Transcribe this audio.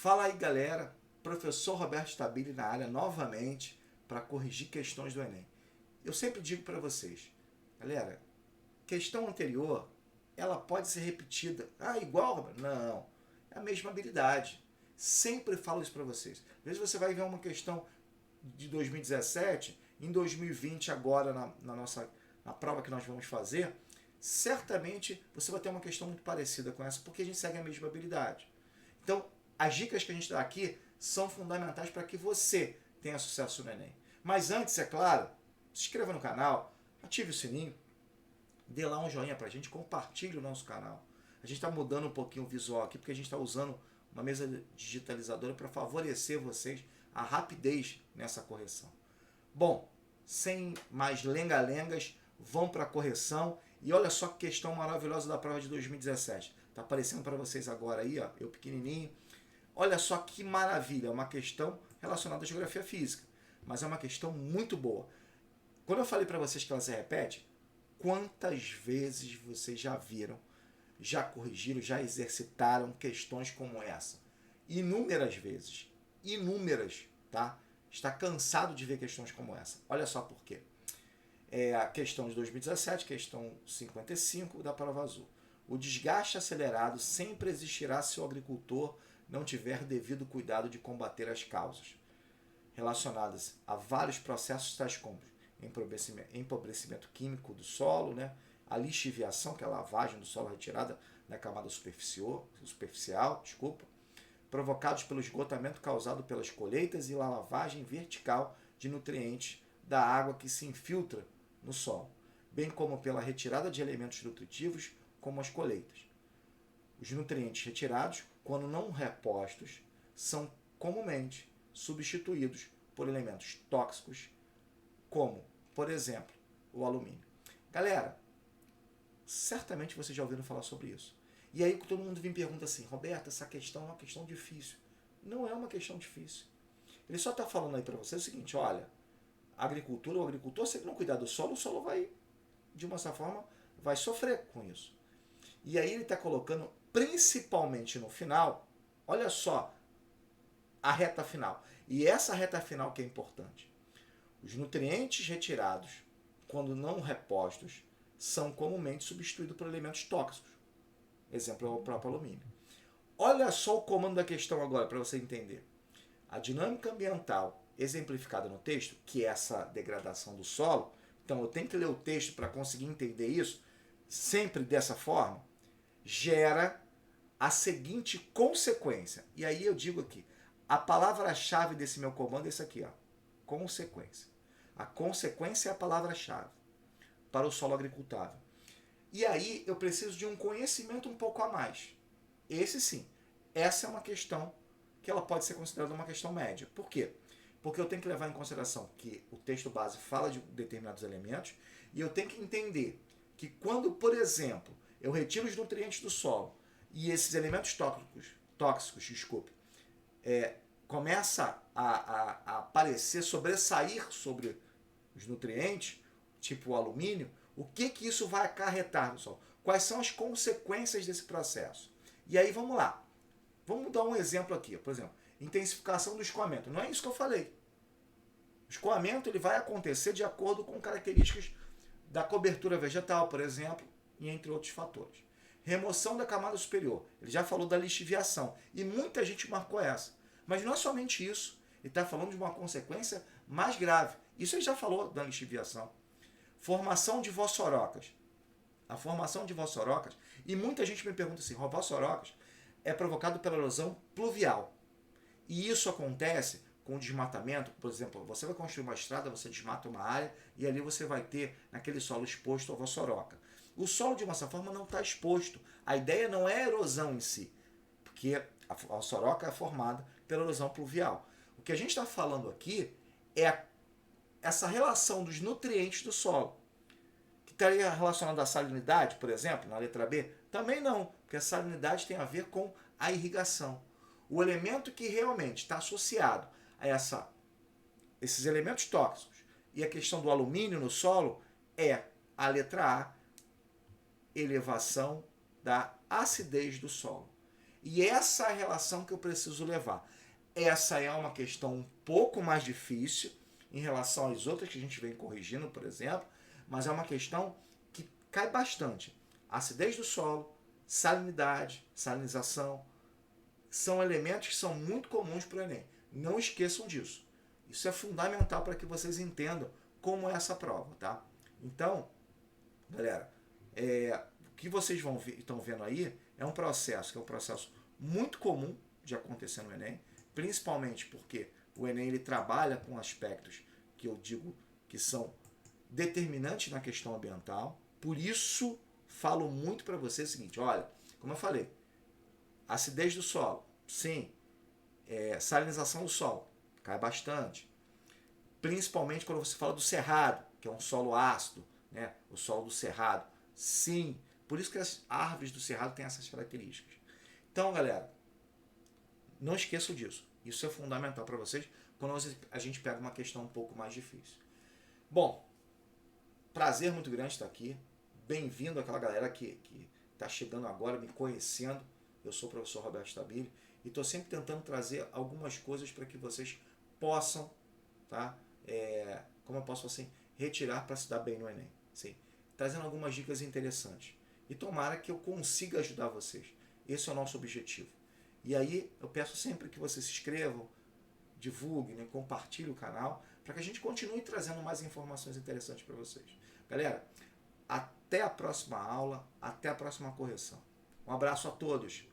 Fala aí, galera. Professor Roberto Stabile na área novamente para corrigir questões do Enem. Eu sempre digo para vocês, galera, questão anterior, ela pode ser repetida. Ah, igual, Roberto? Não, é a mesma habilidade. Sempre falo isso para vocês. Às vezes você vai ver uma questão de 2017, em 2020 agora na prova que nós vamos fazer, certamente você vai ter uma questão muito parecida com essa, porque a gente segue a mesma habilidade. Então, as dicas que a gente dá aqui são fundamentais para que você tenha sucesso no Enem. Mas antes, é claro, se inscreva no canal, ative o sininho, dê lá um joinha para a gente, compartilhe o nosso canal. A gente está mudando um pouquinho o visual aqui, porque a gente está usando uma mesa digitalizadora para favorecer vocês a rapidez nessa correção. Bom, sem mais lenga-lengas, vão para a correção. E olha só que questão maravilhosa da prova de 2017. Está aparecendo para vocês agora aí, ó, eu pequenininho. Olha só que maravilha, é uma questão relacionada à geografia física, mas é uma questão muito boa. Quando eu falei para vocês que ela se repete, quantas vezes vocês já viram, já corrigiram, já exercitaram questões como essa? Inúmeras vezes, inúmeras, tá? Está cansado de ver questões como essa. Olha só por quê. É a questão de 2017, questão 55 da prova azul. O desgaste acelerado sempre existirá se o agricultor não tiver devido cuidado de combater as causas relacionadas a vários processos tais como empobrecimento químico do solo, né? A lixiviação, que é a lavagem do solo retirada da camada superficial, provocados pelo esgotamento causado pelas colheitas e a lavagem vertical de nutrientes da água que se infiltra no solo, bem como pela retirada de elementos nutritivos como as colheitas. Os nutrientes retirados, quando não repostos, são comumente substituídos por elementos tóxicos, como, por exemplo, o alumínio. Galera, certamente vocês já ouviram falar sobre isso. E aí todo mundo vem e pergunta assim, Roberto, essa questão é uma questão difícil. Não é uma questão difícil. Ele só está falando aí para você o seguinte, olha, a agricultura, o agricultor, se ele não cuidar do solo, o solo vai, de uma certa forma, vai sofrer com isso. E aí ele está colocando, principalmente no final, olha só, a reta final. E essa reta final que é importante. Os nutrientes retirados, quando não repostos, são comumente substituídos por elementos tóxicos. Exemplo é o próprio alumínio. Olha só o comando da questão agora, para você entender. A dinâmica ambiental exemplificada no texto, que é essa degradação do solo, então eu tenho que ler o texto para conseguir entender isso, sempre dessa forma, gera a seguinte consequência. E aí eu digo aqui, a palavra-chave desse meu comando é isso aqui, ó, consequência. A consequência é a palavra-chave para o solo agricultável. E aí eu preciso de um conhecimento um pouco a mais. Esse sim, essa é uma questão que ela pode ser considerada uma questão média. Por quê? Porque eu tenho que levar em consideração que o texto base fala de determinados elementos e eu tenho que entender que quando, por exemplo, eu retiro os nutrientes do solo e esses elementos tóxicos, começa a aparecer, sobressair sobre os nutrientes, tipo o alumínio, o que isso vai acarretar no solo? Quais são as consequências desse processo? E aí vamos lá. Vamos dar um exemplo aqui. Por exemplo, intensificação do escoamento. Não é isso que eu falei. O escoamento ele vai acontecer de acordo com características da cobertura vegetal, por exemplo, e entre outros fatores. Remoção da camada superior. Ele já falou da lixiviação. E muita gente marcou essa. Mas não é somente isso. Ele está falando de uma consequência mais grave. Isso ele já falou da lixiviação. Formação de vossorocas. A formação de vossorocas, e muita gente me pergunta assim, vossorocas é provocado pela erosão pluvial. E isso acontece com o desmatamento, por exemplo, você vai construir uma estrada, você desmata uma área e ali você vai ter naquele solo exposto a vossoroca. O solo, de uma certa forma, não está exposto. A ideia não é a erosão em si, porque a vossoroca é formada pela erosão pluvial. O que a gente está falando aqui é essa relação dos nutrientes do solo. Que estaria relacionado à salinidade, por exemplo, na letra B? Também não, porque a salinidade tem a ver com a irrigação. O elemento que realmente está associado a esses elementos tóxicos e a questão do alumínio no solo é a letra A, elevação da acidez do solo. E essa é a relação que eu preciso levar. Essa é uma questão um pouco mais difícil em relação às outras que a gente vem corrigindo, por exemplo, mas é uma questão que cai bastante. Acidez do solo, salinidade, salinização, são elementos que são muito comuns para o Enem. Não esqueçam disso. Isso é fundamental para que vocês entendam como é essa prova, tá? Então, galera, o que vocês estão vendo aí é um processo que é um processo muito comum de acontecer no Enem, principalmente porque o Enem ele trabalha com aspectos que eu digo que são determinantes na questão ambiental. Por isso, falo muito para você o seguinte, olha, como eu falei, acidez do solo, sim. Salinização do solo, cai bastante. Principalmente quando você fala do cerrado, que é um solo ácido, né? O solo do cerrado, sim. Por isso que as árvores do cerrado têm essas características. Então, galera, não esqueçam disso. Isso é fundamental para vocês quando a gente pega uma questão um pouco mais difícil. Bom, prazer muito grande estar aqui. Bem-vindo àquela galera que está chegando agora, me conhecendo. Eu sou o professor Roberto Stabile e estou sempre tentando trazer algumas coisas para que vocês possam, tá? Como eu posso assim, retirar para se dar bem no Enem. Sim? Trazendo algumas dicas interessantes. E tomara que eu consiga ajudar vocês. Esse é o nosso objetivo. E aí eu peço sempre que vocês se inscrevam, divulguem, né, compartilhem o canal, para que a gente continue trazendo mais informações interessantes para vocês. Galera, até a próxima aula, até a próxima correção. Um abraço a todos.